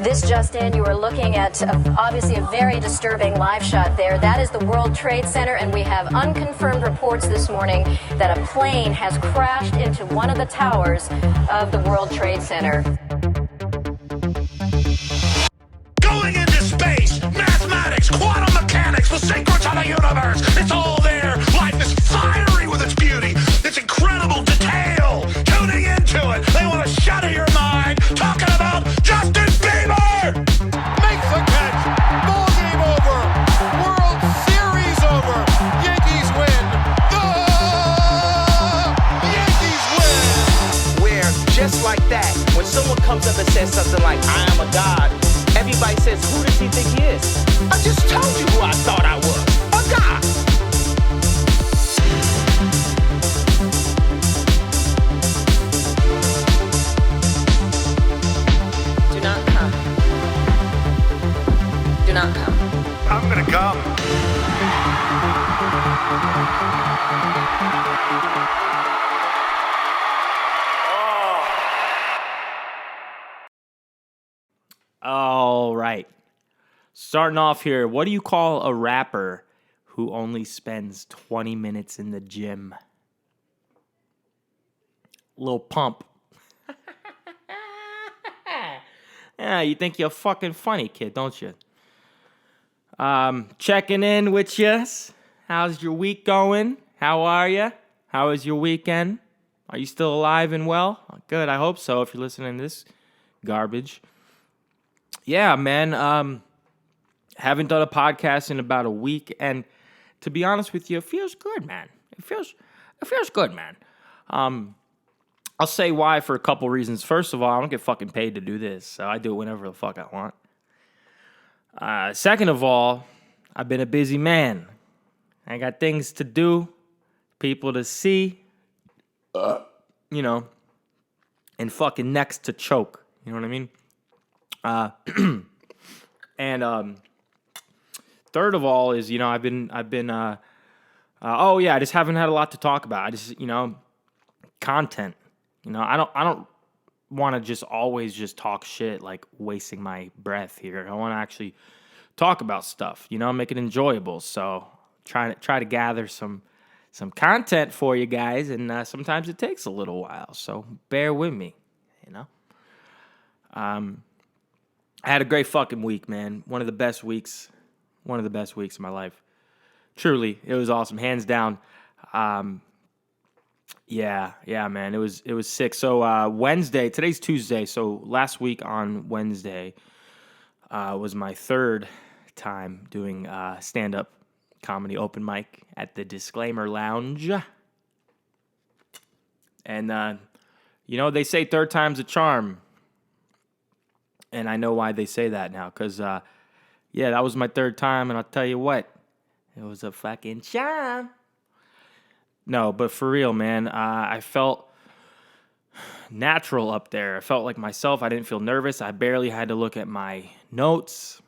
This just in, you are looking at obviously a very disturbing live shot there. That is the World Trade Center, and we have unconfirmed reports this morning that a plane has crashed into one of the towers of the World Trade Center. Going into space, mathematics, quantum mechanics, the secrets of the universe. It's all there. Life is fiery with its beauty, its incredible detail. Tuning into it, they want to shatter your mind. Talking about Justin Bieber. Makes the catch. Ball game over. World Series over. Yankees win. The Yankees win. Where just like that, when someone comes up and says something like, I am a god, everybody says, who does he think he is? I just told you who I thought I was. A god. Do not come. Do not come. I'm gonna come. All right. Starting off here, what do you call a rapper who only spends 20 minutes in the gym? Lil Pump. Yeah, you think you're fucking funny, kid, don't you? Checking in with you. How's your week going? How are you? How was your weekend? Are you still alive and well? Good, I hope so if you're listening to this garbage. Yeah, man. Haven't done a podcast in about a week, and to be honest with you, it feels good, man. It feels good, man. I'll say why for a couple reasons. First of all, I don't get fucking paid to do this, so I do it whenever the fuck I want. Second of all, I've been a busy man. I got things to do, people to see, and fucking necks to choke. You know what I mean? And third of all is, I just haven't had a lot to talk about. I just, content. I don't want to just always just talk shit, like wasting my breath here. I want to actually talk about stuff, make it enjoyable. So try to gather some content for you guys, and sometimes it takes a little while. So bear with me, I had a great fucking week, man. One of the best weeks of my life. Truly, it was awesome, hands down. Yeah, man, it was sick. So Wednesday, today's Tuesday. So last week on Wednesday was my third time doing stand-up comedy open mic at the Disclaimer Lounge. And they say third time's a charm. And I know why they say that now, because, that was my third time, and I'll tell you what, it was a fucking charm. No, but for real, man, I felt natural up there. I felt like myself. I didn't feel nervous. I barely had to look at my notes,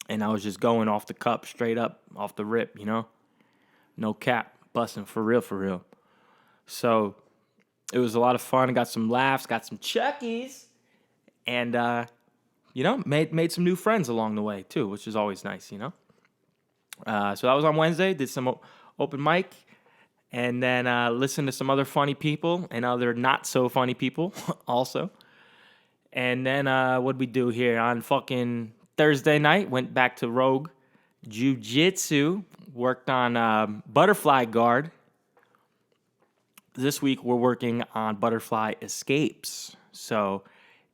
and I was just going off the cup, straight up, off the rip, No cap, busting for real. So it was a lot of fun. I got some laughs, got some chuckies. And, made some new friends along the way, too, which is always nice, So that was on Wednesday, did some open mic, and then listened to some other funny people and other not-so-funny people also. And then what'd we do here? On fucking Thursday night, went back to Rogue Jiu Jitsu, worked on butterfly guard. This week, we're working on butterfly escapes. So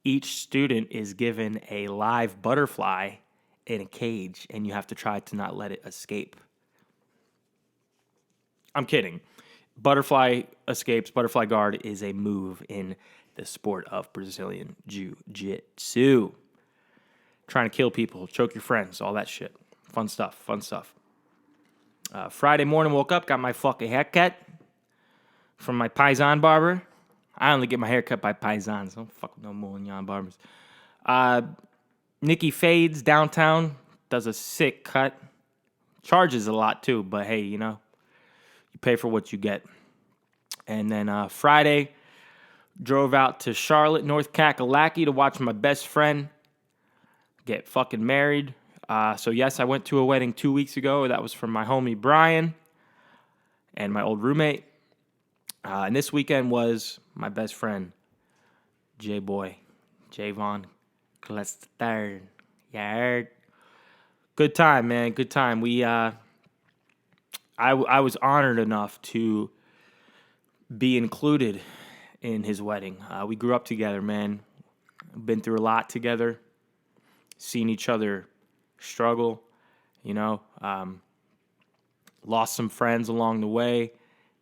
each student is given a live butterfly in a cage, and you have to try to not let it escape. I'm kidding. Butterfly escapes, butterfly guard is a move in the sport of Brazilian Jiu Jitsu. Trying to kill people, choke your friends, all that shit. Fun stuff. Friday morning, woke up, got my fucking haircut from my Paisan barber. I only get my hair cut by Paisans. I don't fuck with no Moulignon barbers. Nikki Fades downtown does a sick cut. Charges a lot too, but hey, you pay for what you get. And then Friday, drove out to Charlotte, North Kakalaki to watch my best friend get fucking married. So yes, I went to a wedding 2 weeks ago. That was from my homie Brian and my old roommate. And this weekend was my best friend, J-Boy, Javon Clester. Yeah. Good time, man. Good time. I was honored enough to be included in his wedding. We grew up together, man. Been through a lot together. Seen each other struggle, lost some friends along the way.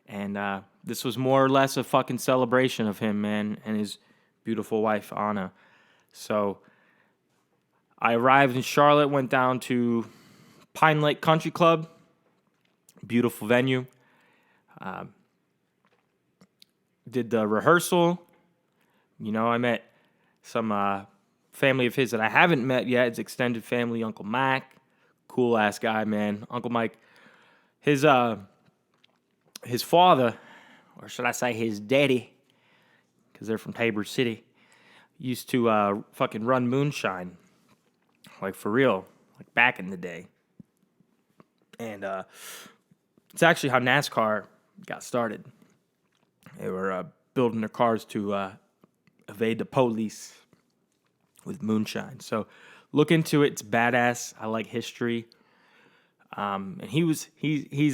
And this was more or less a fucking celebration of him, man, and his beautiful wife, Anna. So I arrived in Charlotte, went down to Pine Lake Country Club. Beautiful venue. Did the rehearsal. I met some family of his that I haven't met yet. It's extended family. Uncle Mac, cool ass guy, man. Uncle Mike, his father, or should I say his daddy, because they're from Tabor City, used to fucking run moonshine, like for real, like back in the day. And it's actually how NASCAR got started. They were building their cars to evade the police with moonshine. So look into it. It's badass. I like history. And he's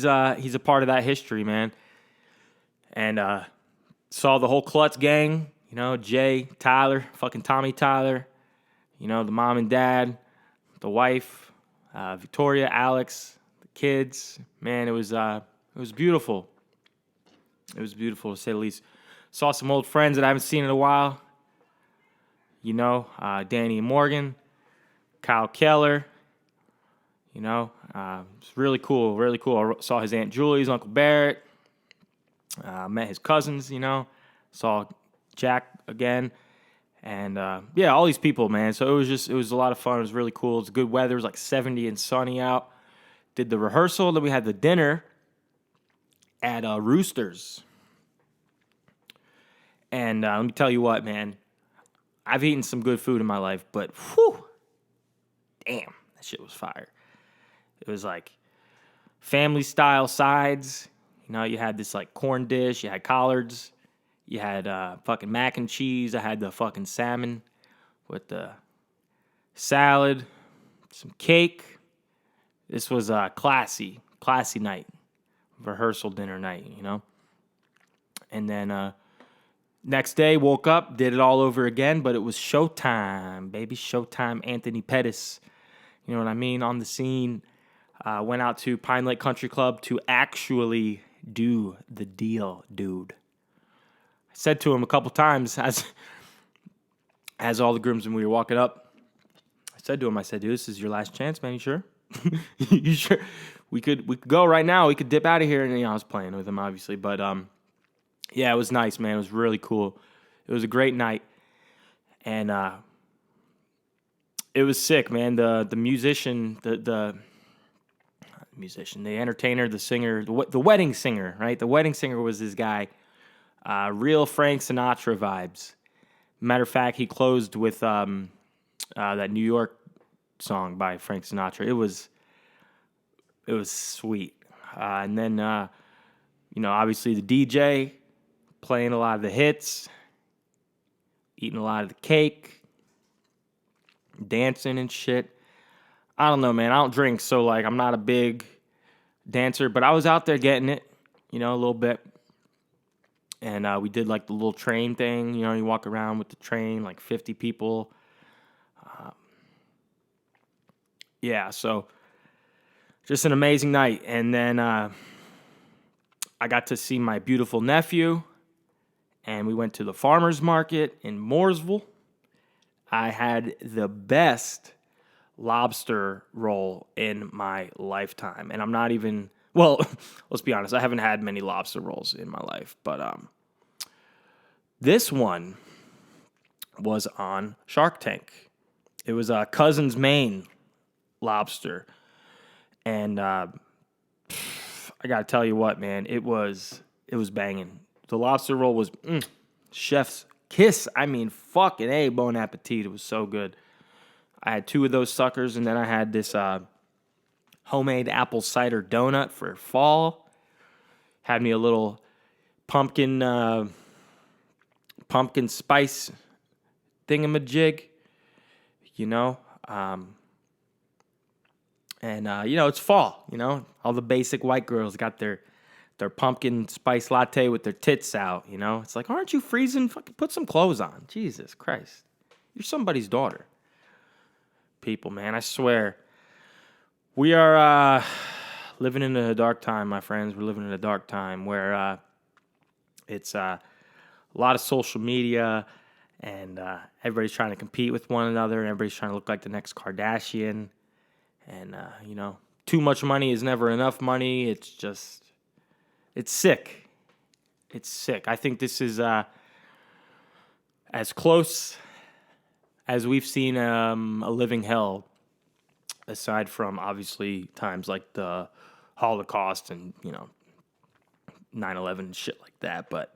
a part of that history, man. And saw the whole Klutz gang, Jay, Tyler, fucking Tommy Tyler, the mom and dad, the wife, Victoria, Alex, the kids. Man, it was beautiful. It was beautiful, to say the least. Saw some old friends that I haven't seen in a while. Danny and Morgan, Kyle Keller. It's really cool, really cool. I saw his Aunt Julie's, Uncle Barrett. Met his cousins, Saw Jack again. And, all these people, man. So it was a lot of fun. It was really cool. It was good weather. It was like 70 and sunny out. Did the rehearsal. Then we had the dinner at Roosters. And let me tell you what, man. I've eaten some good food in my life, but whew, damn, that shit was fire. It was like family-style sides. You had this like corn dish. You had collards. You had fucking mac and cheese. I had the fucking salmon with the salad, some cake. This was a classy night, rehearsal dinner night, And then next day, woke up, did it all over again, but it was showtime, baby. Showtime, Anthony Pettis. You know what I mean? On the scene. Went out to Pine Lake Country Club to actually do the deal, dude. I said to him a couple times as all the groomsmen we were walking up, I said to him, dude, this is your last chance, man. You sure? You sure? We could go right now. We could dip out of here. And I was playing with him, obviously, but yeah, it was nice, man. It was really cool. It was a great night. And it was sick, man. The musician, the entertainer, the singer, the wedding singer, right? The wedding singer was this guy. Real Frank Sinatra vibes. Matter of fact, he closed with that New York song by Frank Sinatra. It was sweet. And then, obviously the DJ playing a lot of the hits, eating a lot of the cake, dancing and shit. I don't know, man. I don't drink, so like I'm not a big dancer, but I was out there getting it, a little bit. And we did like the little train thing, you walk around with the train, like 50 people. So just an amazing night. And then I got to see my beautiful nephew, and we went to the farmer's market in Mooresville. I had the best lobster roll in my lifetime. And I'm not even, well, let's be honest, I haven't had many lobster rolls in my life. But this one was on Shark Tank. It was Cousin's Maine lobster. And I got to tell you what, man, it was banging. The lobster roll was chef's kiss. I mean, fucking A, bon appetit. It was so good. I had 2 of those suckers, and then I had this homemade apple cider donut for fall. Had me a little pumpkin spice thingamajig, you know. It's fall, All the basic white girls got their pumpkin spice latte with their tits out, It's like, aren't you freezing? Fucking put some clothes on. Jesus Christ. You're somebody's daughter. People, man, I swear. We are living in a dark time, my friends. We're living in a dark time where it's a lot of social media and everybody's trying to compete with one another and everybody's trying to look like the next Kardashian. And, too much money is never enough money. It's sick. It's sick. I think this is as close as we've seen a living hell, aside from, obviously, times like the Holocaust and, 9/11 and shit like that. But,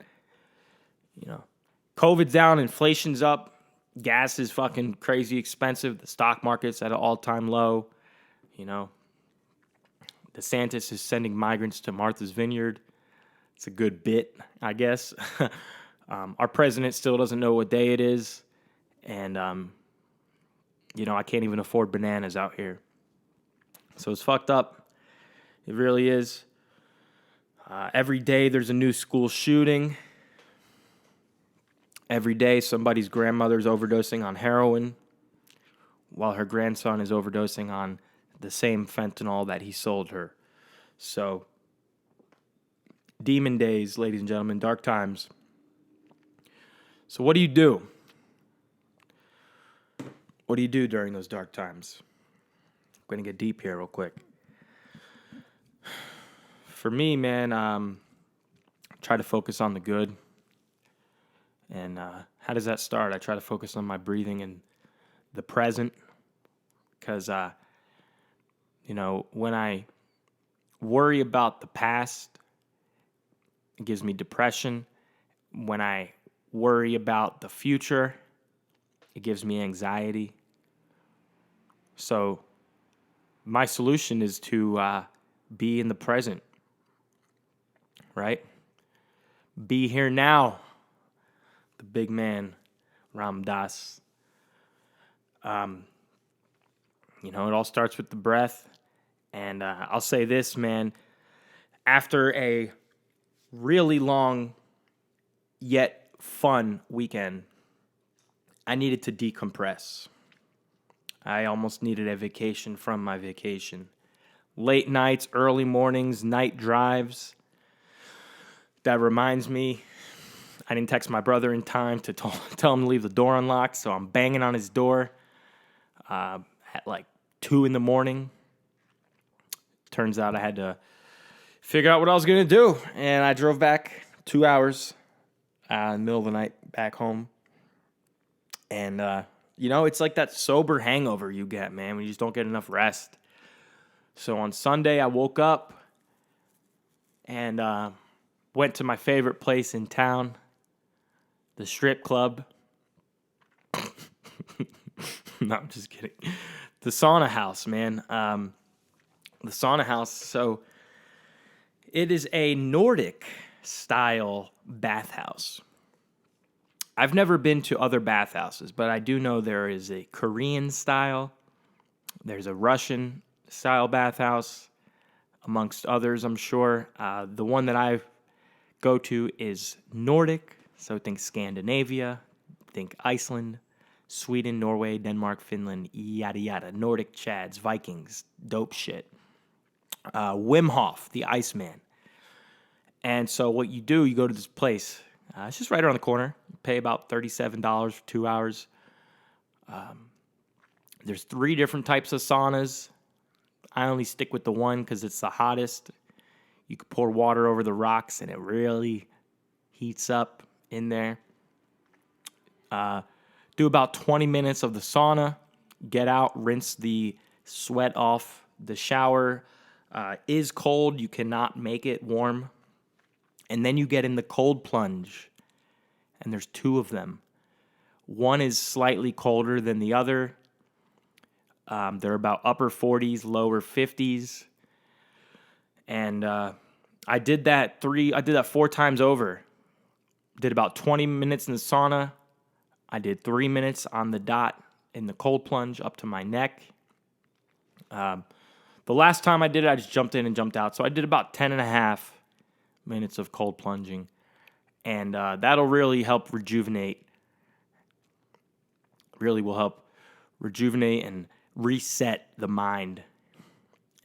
COVID's down, inflation's up, gas is fucking crazy expensive, the stock market's at an all-time low. DeSantis is sending migrants to Martha's Vineyard. It's a good bit, I guess. Our president still doesn't know what day it is. And, I can't even afford bananas out here. So it's fucked up. It really is. Every day there's a new school shooting. Every day somebody's grandmother's overdosing on heroin while her grandson is overdosing on the same fentanyl that he sold her. So, demon days, ladies and gentlemen, dark times. So what do you do? What do you do during those dark times? I'm going to get deep here real quick. For me, man, try to focus on the good. And how does that start? I try to focus on my breathing and the present. Because, when I worry about the past, it gives me depression. When I worry about the future, it gives me anxiety. So my solution is to be in the present, right? Be here now. The big man, Ram Dass. It all starts with the breath. And I'll say this, man. After a really long yet fun weekend, I needed to decompress. I almost needed a vacation from my vacation. Late nights, early mornings, night drives. That reminds me, I didn't text my brother in time to tell him to leave the door unlocked, so I'm banging on his door at like 2 a.m. Turns out I had to figure out what I was going to do, and I drove back 2 hours in the middle of the night back home. And, it's like that sober hangover you get, man, when you just don't get enough rest. So on Sunday, I woke up and went to my favorite place in town, the strip club. No, I'm just kidding. The Sauna House, man. The Sauna House. So it is a Nordic-style bathhouse. I've never been to other bathhouses, but I do know there is a Korean style. There's a Russian style bathhouse, amongst others, I'm sure. The one that I go to is Nordic, so think Scandinavia, think Iceland, Sweden, Norway, Denmark, Finland, yada yada. Nordic Chads, Vikings, dope shit. Wim Hof, the Iceman. And so what you do, you go to this place. It's just right around the corner. You pay about $37 for 2 hours. There's 3 different types of saunas. I only stick with the one because it's the hottest. You can pour water over the rocks and it really heats up in there. Do about 20 minutes of the sauna. Get out, rinse the sweat off. The shower is cold. You cannot make it warm. And then you get in the cold plunge. And there's 2 of them. One is slightly colder than the other. They're about upper 40s, lower 50s. And I did that 4 times over. Did about 20 minutes in the sauna. I did 3 minutes on the dot in the cold plunge up to my neck. The last time I did it, I just jumped in and jumped out. So I did about 10 and a half minutes of cold plunging. And that'll really help rejuvenate. Really will help rejuvenate and reset the mind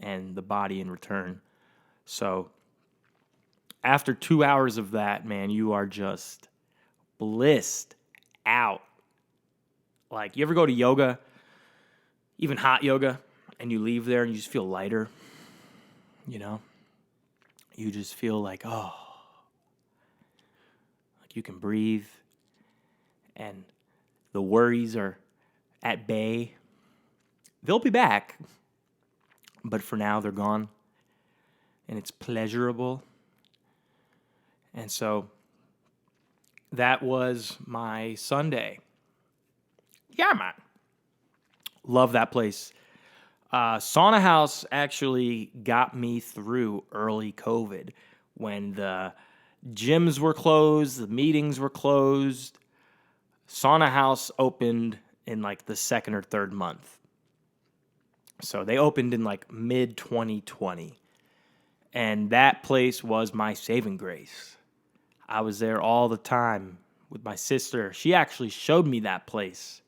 and the body in return. So after 2 hours of that, man, you are just blissed out. Like, you ever go to yoga, even hot yoga, and you leave there and you just feel lighter, you know? You just feel like, oh, like you can breathe, and the worries are at bay. They'll be back, but for now they're gone, and it's pleasurable. And so that was my Sunday. Yeah, man. Love that place. Sauna House actually got me through early COVID when the gyms were closed, the meetings were closed. Sauna House opened in like the second or third month. So they opened in like mid-2020. And that place was my saving grace. I was there all the time with my sister. She actually showed me that place.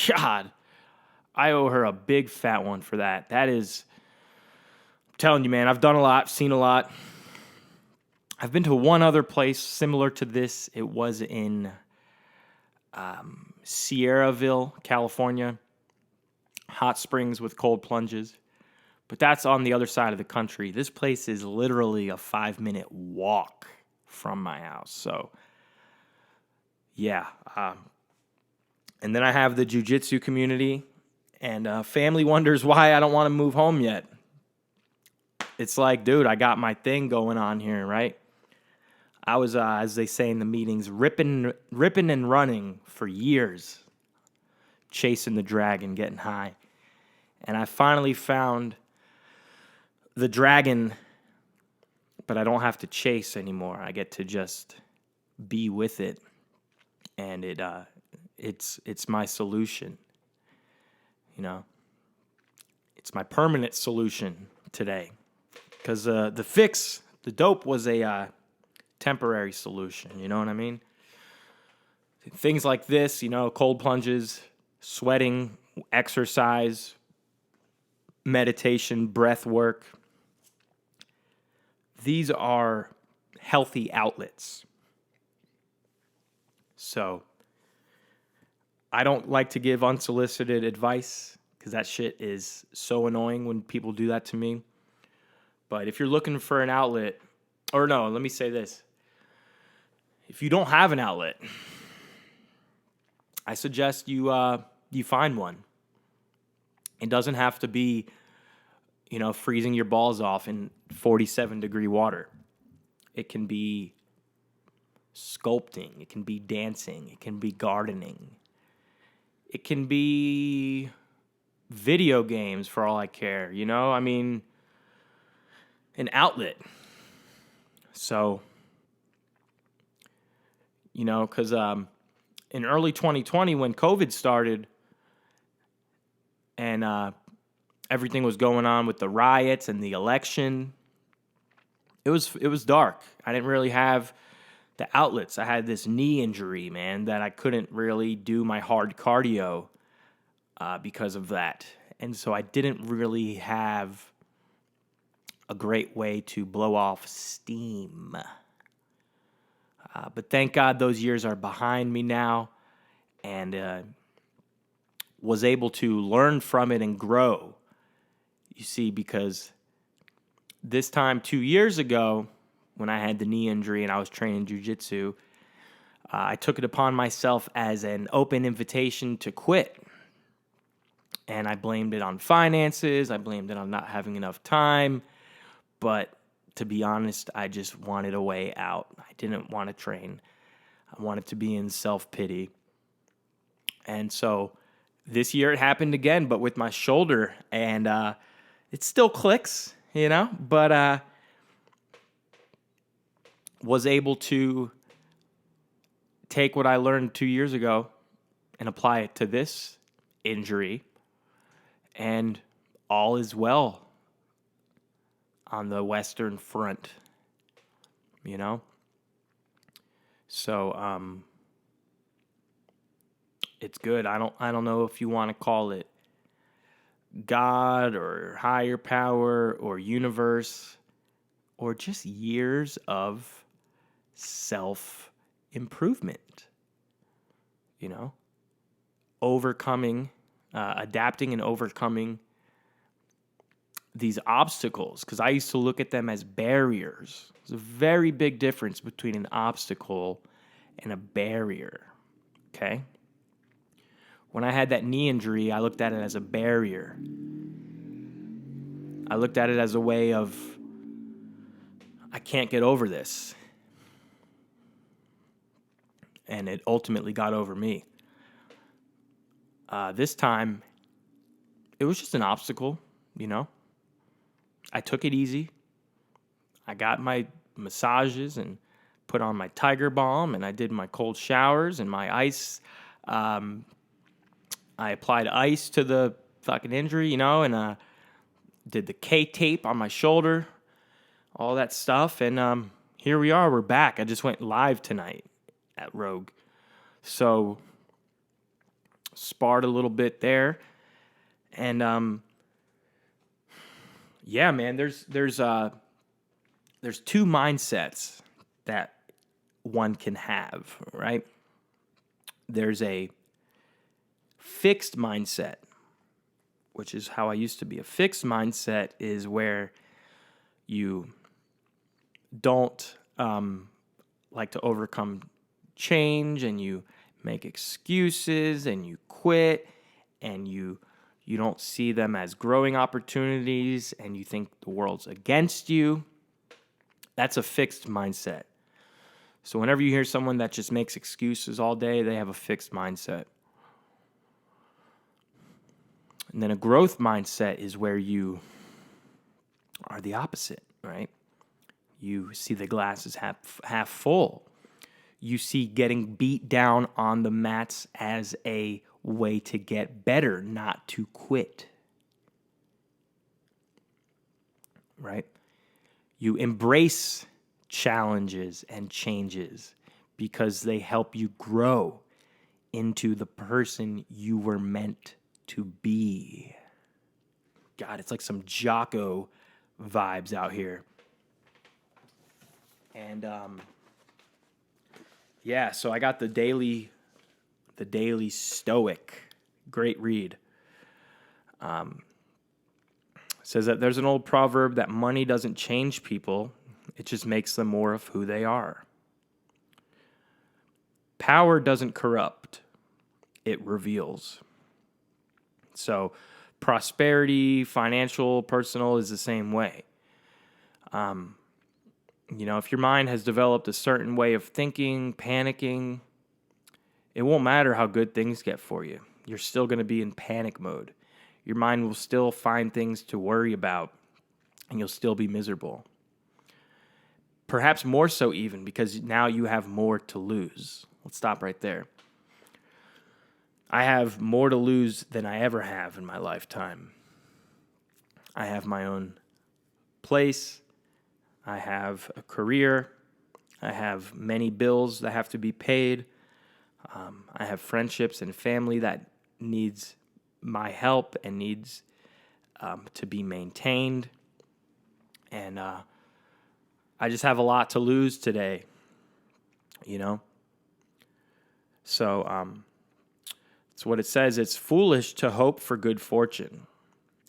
God, I owe her a big fat one for that. That is, I'm telling you, man, I've done a lot, seen a lot. I've been to one other place similar to this. It was in Sierraville, California. Hot springs with cold plunges. But that's on the other side of the country. This place is literally a 5-minute walk from my house. So, yeah. And then I have the Jiu Jitsu community. And family wonders why I don't want to move home yet. It's like, dude, I got my thing going on here, right? I was, as they say in the meetings, ripping and running for years. Chasing the dragon, getting high. And I finally found the dragon, but I don't have to chase anymore. I get to just be with it, and it's my solution. You know, it's my permanent solution today, because the dope was a temporary solution. You know what I mean? Things like this, you know, cold plunges, sweating, exercise, meditation, breath work. These are healthy outlets. So I don't like to give unsolicited advice because that shit is so annoying when people do that to me. But if you're looking for an outlet, or no, let me say this. If you don't have an outlet, I suggest you find one. It doesn't have to be, you know, freezing your balls off in 47-degree water. It can be sculpting. It can be dancing. It can be gardening. It can be video games for all I care, you know? I mean, an outlet. So, you know, because in early 2020 when COVID started and everything was going on with the riots and the election, it was dark. I didn't really have the outlets. I had this knee injury, man, that I couldn't really do my hard cardio because of that. And so I didn't really have a great way to blow off steam. But thank God those years are behind me now, and was able to learn from it and grow. You see, because this time 2 years ago, when I had the knee injury and I was training Jiu Jitsu, I took it upon myself as an open invitation to quit. And I blamed it on finances. I blamed it on not having enough time. But to be honest, I just wanted a way out. I didn't want to train. I wanted to be in self-pity. And so this year it happened again, but with my shoulder, and it still clicks, but was able to take what I learned 2 years ago and apply it to this injury, and all is well on the Western Front, So, it's good. I don't know if you want to call it God or higher power or universe or just years of self-improvement, overcoming, adapting and overcoming these obstacles, because I used to look at them as barriers. There's a very big difference between an obstacle and a barrier, okay? When I had that knee injury, I looked at it as a barrier. I looked at it as a way of, I can't get over this. And it ultimately got over me. This time, it was just an obstacle, I took it easy. I got my massages and put on my Tiger Balm, and I did my cold showers and my ice. I applied ice to the fucking injury, and did the K-tape on my shoulder, all that stuff. And here we are. We're back. I just went live tonight at Rogue. So, sparred a little bit there. And yeah, man, there's two mindsets that one can have, right? There's a fixed mindset, which is how I used to be. A fixed mindset is where you don't like to overcome change, and you make excuses, and you quit, and you don't see them as growing opportunities, and you think the world's against you. That's a fixed mindset. So whenever you hear someone that just makes excuses all day, they have a fixed mindset. And then a growth mindset is where you are the opposite, right? You see the glass is half full. You see getting beat down on the mats as a way to get better, not to quit. Right? You embrace challenges and changes because they help you grow into the person you were meant to be. God, it's like some Jocko vibes out here. And yeah, so I got the Daily Stoic. Great read. Says that there's an old proverb that money doesn't change people, it just makes them more of who they are. Power doesn't corrupt, it reveals. So prosperity, financial, personal is the same way. If your mind has developed a certain way of thinking, panicking, it won't matter how good things get for you. You're still going to be in panic mode. Your mind will still find things to worry about, and you'll still be miserable. Perhaps more so even, because now you have more to lose. Let's stop right there. I have more to lose than I ever have in my lifetime. I have my own place. I have a career. I have many bills that have to be paid. I have friendships and family that needs my help and needs to be maintained. And I just have a lot to lose today, So it's what it says. It's foolish to hope for good fortune.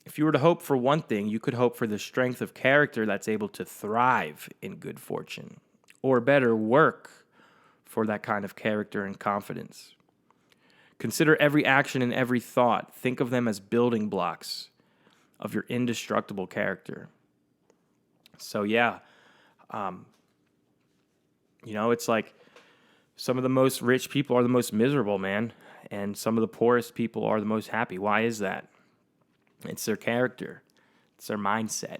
If you were to hope for one thing, you could hope for the strength of character that's able to thrive in good fortune, or better, work for that kind of character and confidence. Consider every action and every thought. Think of them as building blocks of your indestructible character. So yeah, it's like some of the most rich people are the most miserable, man. And some of the poorest people are the most happy. Why is that? It's their character. It's their mindset.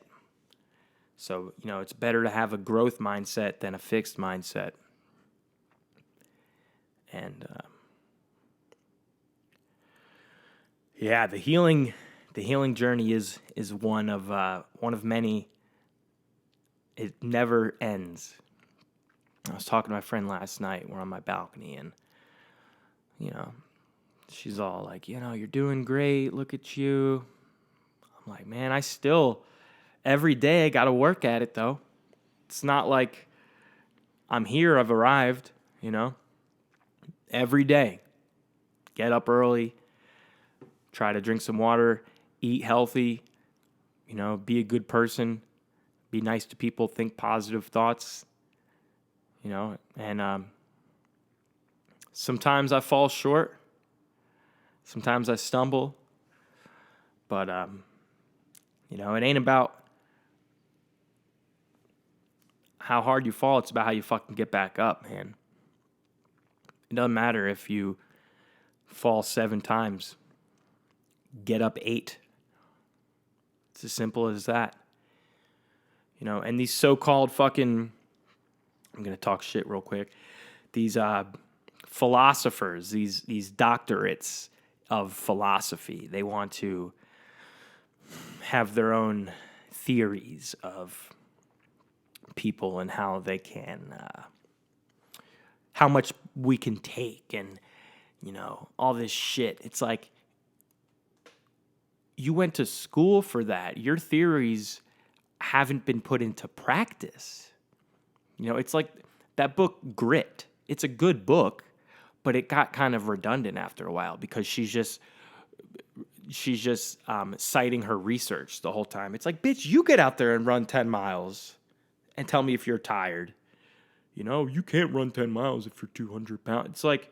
So, it's better to have a growth mindset than a fixed mindset. And, the healing journey is one of many. It never ends. I was talking to my friend last night. We're on my balcony, and, she's all like, you're doing great. Look at you. I'm like, man, every day I got to work at it, though. It's not like I'm here, I've arrived, Every day. Get up early. Try to drink some water. Eat healthy. Be a good person. Be nice to people. Think positive thoughts. And sometimes I fall short. Sometimes I stumble. But, it ain't about how hard you fall. It's about how you fucking get back up, man. It doesn't matter if you fall 7 times. Get up 8. It's as simple as that. And these so-called fucking, I'm going to talk shit real quick. These philosophers, these doctorates of philosophy, they want to have their own theories of people and how they can, how much we can take and, all this shit. It's like, you went to school for that. Your theories haven't been put into practice. It's like that book, Grit. It's a good book, but it got kind of redundant after a while because she's just citing her research the whole time. It's like, bitch, you get out there and run 10 miles and tell me if you're tired. You can't run 10 miles if you're 200 pounds. It's like,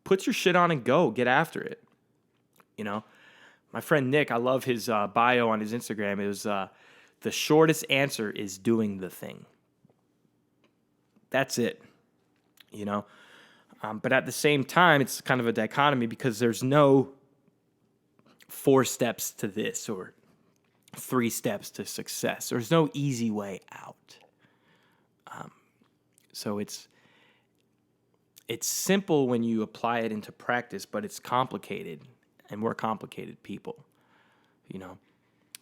put your shit on and go. Get after it. My friend Nick, I love his bio on his Instagram. It was the shortest answer is doing the thing. That's it. But at the same time, it's kind of a dichotomy because there's no 4 steps to this or 3 steps to success. There's no easy way out. So it's simple when you apply it into practice, but it's complicated, and we're complicated people,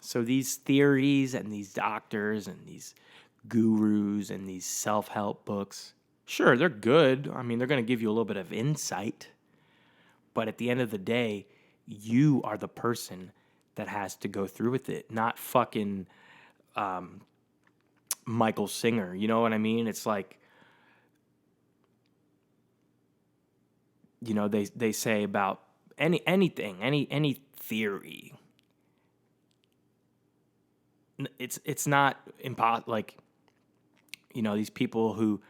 So these theories and these doctors and these gurus and these self-help books, sure, they're good. I mean, they're going to give you a little bit of insight. But at the end of the day, you are the person that has to go through with it, not fucking Michael Singer. You know what I mean? It's like, they say about anything, any theory. It's not impossible. Like, these people who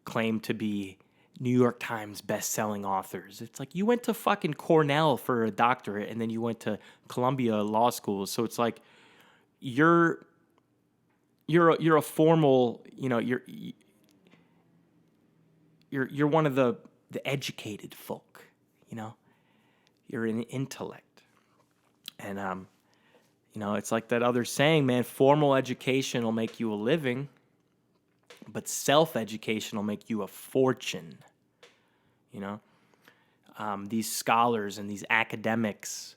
claim to be New York Times best-selling authors. It's like, you went to fucking Cornell for a doctorate, and then you went to Columbia Law School. So it's like, you're a formal, you're one of the educated folk, You're an intellect. And it's like that other saying, man, formal education will make you a living, but self-education will make you a fortune. These scholars and these academics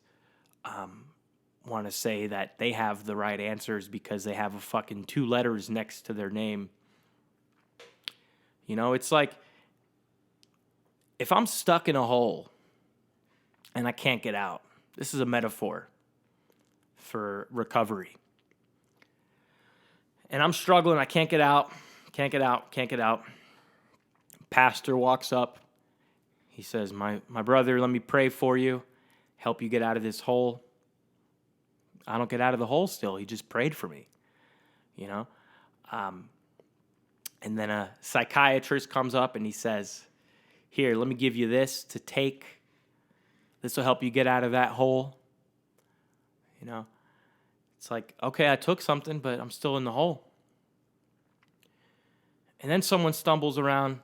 want to say that they have the right answers because they have a fucking 2 letters next to their name. It's like, if I'm stuck in a hole and I can't get out, this is a metaphor for recovery. And I'm struggling, I can't get out. Pastor walks up. He says, my brother, let me pray for you, help you get out of this hole. I don't get out of the hole still. He just prayed for me, And then a psychiatrist comes up and he says, here, let me give you this to take. This will help you get out of that hole. It's like, okay, I took something, but I'm still in the hole. And then someone stumbles around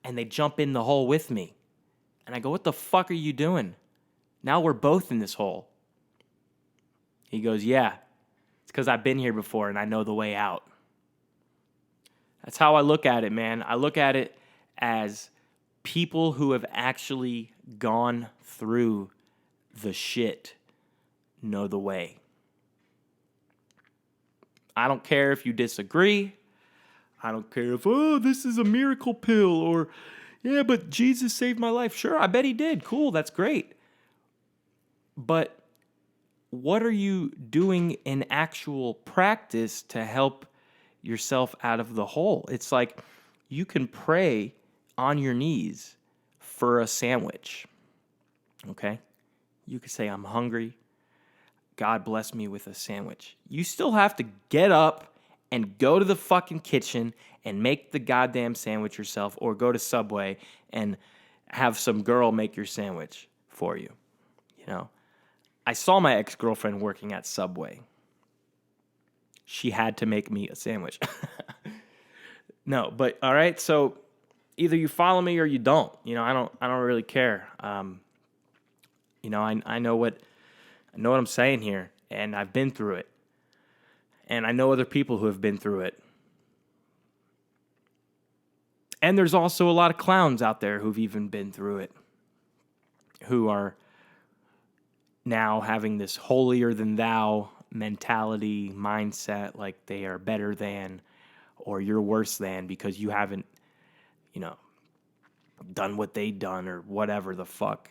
and they jump in the hole with me. And I go, what the fuck are you doing? Now we're both in this hole. He goes, yeah, it's because I've been here before and I know the way out. That's how I look at it, man. I look at it as people who have actually gone through the shit know the way. I don't care if you disagree. I don't care if, this is a miracle pill, or, yeah, but Jesus saved my life. Sure, I bet he did. Cool, that's great. But what are you doing in actual practice to help yourself out of the hole? It's like you can pray on your knees for a sandwich, okay? You could say, I'm hungry. God bless me with a sandwich. You still have to get up and go to the fucking kitchen and make the goddamn sandwich yourself, or go to Subway and have some girl make your sandwich for you. You know, I saw my ex-girlfriend working at Subway. She had to make me a sandwich. No, but all right, so either you follow me or you don't. You know, I don't really care. You know, I know what I'm saying here, and I've been through it. And I know other people who have been through it. And there's also a lot of clowns out there who've even been through it, who are now having this holier than thou mentality, mindset, like they are better than, or you're worse than because you haven't, you know, done what they done or whatever the fuck.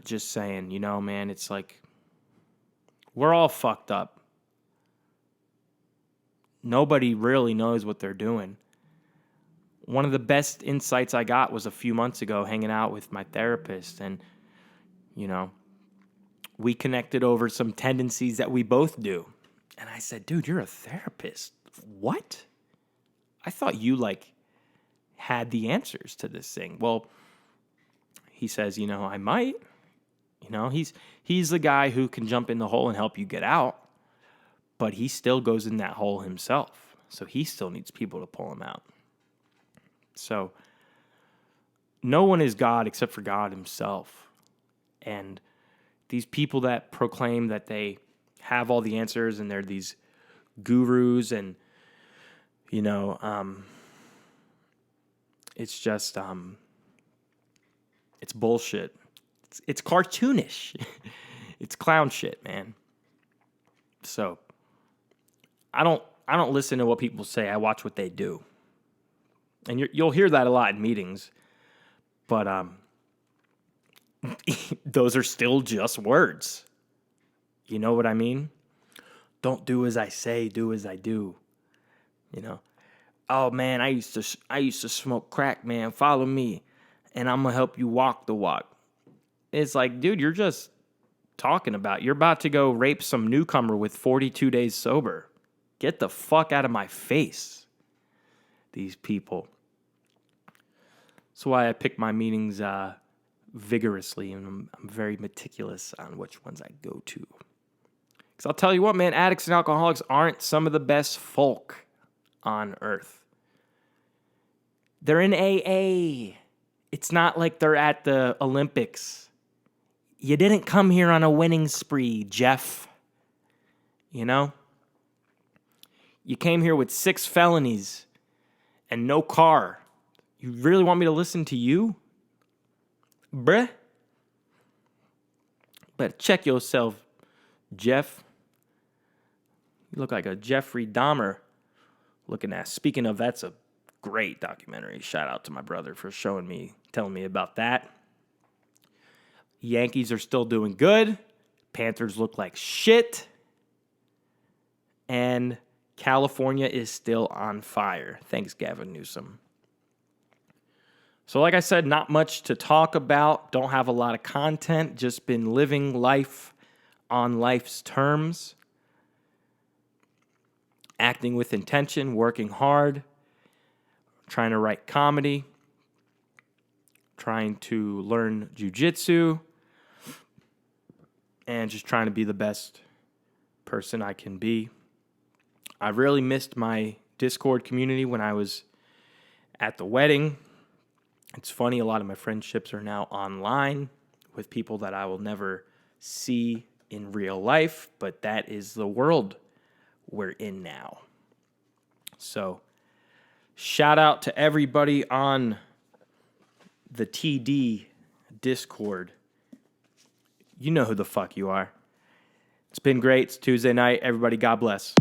Just saying, you know, man, it's like we're all fucked up. Nobody really knows what they're doing. One of the best insights I got was a few months ago hanging out with my therapist, and, you know, we connected over some tendencies that we both do. And I said, dude, you're a therapist. What? I thought you, like, had the answers to this thing. Well, he says, you know, I might. You know, he's the guy who can jump in the hole and help you get out. But he still goes in that hole himself. So he still needs people to pull him out. So no one is God except for God himself. And these people that proclaim that they have all the answers and they're these gurus and, you know, it's just, it's bullshit. It's cartoonish. It's clown shit, man. So I don't listen to what people say. I watch what they do. And you'll hear that a lot in meetings. But those are still just words. You know what I mean? Don't do as I say, do as I do. You know? Oh man, I used to smoke crack, man. Follow me and I'm going to help you walk the walk. It's like, dude, you're just talking about. You're about to go rape some newcomer with 42 days sober. Get the fuck out of my face, these people. That's why I pick my meetings vigorously, and I'm very meticulous on which ones I go to. Because I'll tell you what, man, addicts and alcoholics aren't some of the best folk on earth. They're in AA. It's not like they're at the Olympics. You didn't come here on a winning spree, Jeff. You know? You came here with 6 felonies and no car. You really want me to listen to you? Bruh? Better check yourself, Jeff. You look like a Jeffrey Dahmer looking at. Speaking of, that's a great documentary. Shout out to my brother for telling me about that. Yankees are still doing good. Panthers look like shit. And California is still on fire. Thanks, Gavin Newsom. So like I said, not much to talk about. Don't have a lot of content. Just been living life on life's terms. Acting with intention, working hard. Trying to write comedy. Trying to learn Jiu Jitsu. And just trying to be the best person I can be. I really missed my Discord community when I was at the wedding. It's funny, a lot of my friendships are now online with people that I will never see in real life, but that is the world we're in now. So, shout out to everybody on the TD Discord. You know who the fuck you are. It's been great. It's Tuesday night. Everybody, God bless.